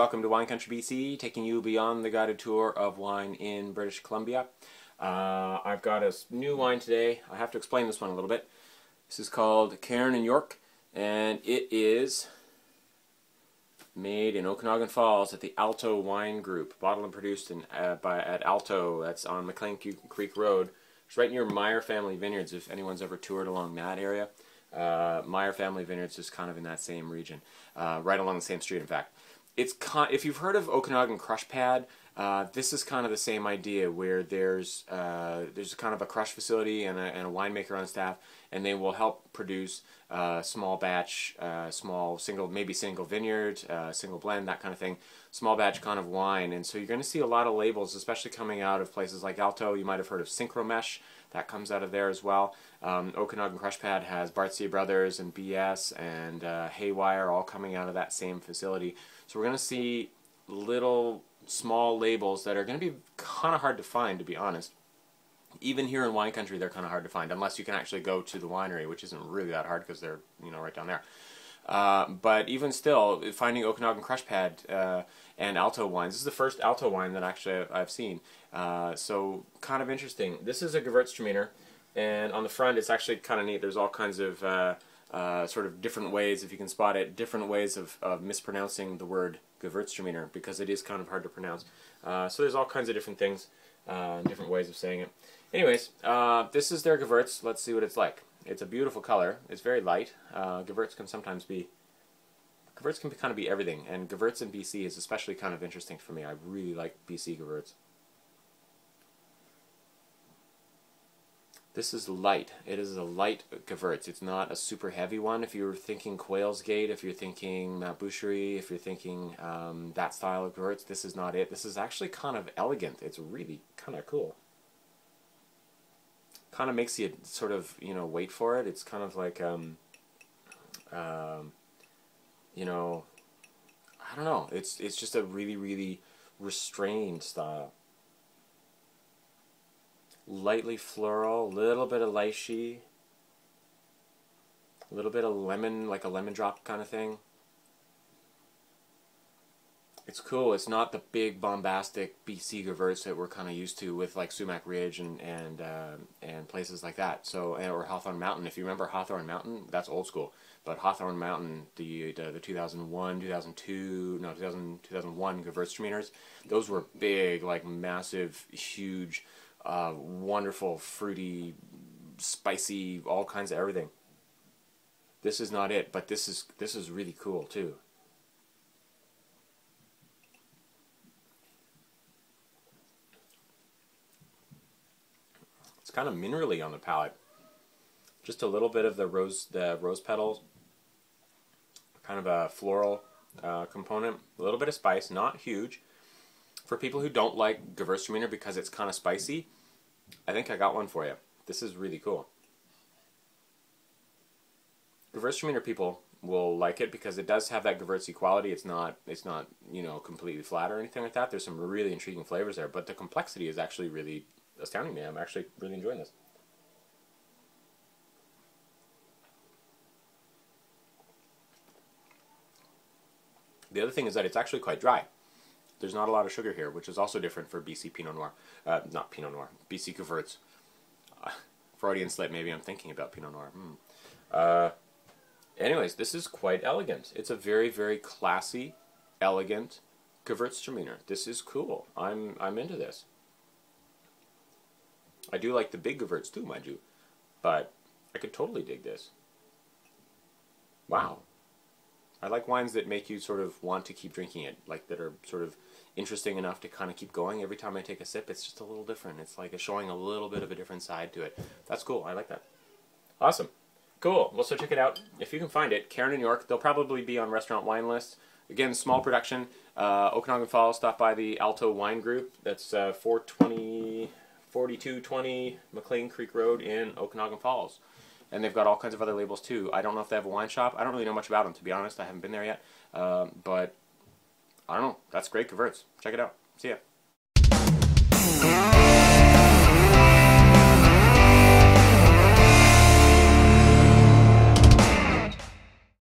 welcome to Wine Country BC, taking you beyond the guided tour of wine in British Columbia. I've got a new wine today. I have to explain this one a little bit. This is called Cairn in York, and it is made in Okanagan Falls at the Alto Wine Group, bottled and produced at Alto. That's on McLean Creek Road. It's right near Meyer Family Vineyards, if anyone's ever toured along that area. Meyer Family Vineyards is kind of in that same region, right along the same street, in fact. If you've heard of Okanagan Crush Pad, this is kind of the same idea, where there's kind of a crush facility and a winemaker on staff, and they will help produce small batch, maybe single vineyard, single blend, that kind of thing, small batch kind of wine. And so you're going to see a lot of labels, especially coming out of places like Alto. You might have heard of Synchromesh. That comes out of there as well. Okanagan Crush Pad has Bartsia Brothers and BS and Haywire, all coming out of that same facility. So we're going to see little small labels that are going to be kind of hard to find, to be honest. Even here in wine country, they're kind of hard to find, unless you can actually go to the winery, which isn't really that hard because they're, right down there. But even still, finding Okanagan Crush Pad and Alto wines. This is the first Alto wine that actually I've seen. So kind of interesting. This is a Gewurztraminer, and on the front it's actually kind of neat. There's all kinds of sort of different ways, if you can spot it, different ways of mispronouncing the word Gewurztraminer, because it is kind of hard to pronounce. So there's all kinds of different things, different ways of saying it. Anyways, this is their Gewurz. Let's see what it's like. It's a beautiful color. It's very light. Gewurz can kind of be everything, and Gewurz in BC is especially kind of interesting for me. I really like BC Gewurz. This is light. It is a light Gewurz. It's not a super heavy one. If you're thinking Quail's Gate, if you're thinking Mount Boucherie, if you're thinking that style of Gewurz, this is not it. This is actually kind of elegant. It's really kind of cool. Kind of makes you sort of, wait for it. It's kind of like, I don't know. It's just a really, really restrained style. Lightly floral, a little bit of lychee, a little bit of lemon, like a lemon drop kind of thing. It's cool. It's not the big bombastic BC Gewurz that we're kind of used to with like Sumac Ridge and places like that. So, or Hawthorne Mountain. If you remember Hawthorne Mountain, that's old school. But Hawthorne Mountain, the 2001, 2001 Gewurztraminers, those were big, like massive, huge, wonderful, fruity, spicy, all kinds of everything. This is not it, but this is really cool too. It's kind of minerally on the palate. Just a little bit of the rose petals, kind of a floral component, a little bit of spice, not huge. For people who don't like Gewurztraminer because it's kind of spicy, I think I got one for you. This is really cool. Gewurztraminer people will like it because it does have that Gewurzy quality. It's not completely flat or anything like that. There's some really intriguing flavors there, but the complexity is actually really astounding me. I'm actually really enjoying this. The other thing is that it's actually quite dry. There's not a lot of sugar here, which is also different for BC Pinot Noir. Not Pinot Noir, BC Gewurz. Freudian slip, maybe I'm thinking about Pinot Noir. Anyways, this is quite elegant. It's a very, very classy, elegant Gewurztraminer. This is cool. I'm into this. I do like the big Gewurz too, mind you, but I could totally dig this. Wow. I like wines that make you sort of want to keep drinking it, like that are sort of interesting enough to kind of keep going. Every time I take a sip, it's just a little different. It's like showing a little bit of a different side to it. That's cool. I like that. Awesome. Cool. Well, so check it out. If you can find it, Cairn in York. They'll probably be on restaurant wine lists. Again, small production. Okanagan Falls, stop by the Alto Wine Group. That's 4220 McLean Creek Road in Okanagan Falls. And they've got all kinds of other labels too. I don't know if they have a wine shop. I don't really know much about them, to be honest. I haven't been there yet. But I don't know. That's great Gewurz. Check it out. See ya.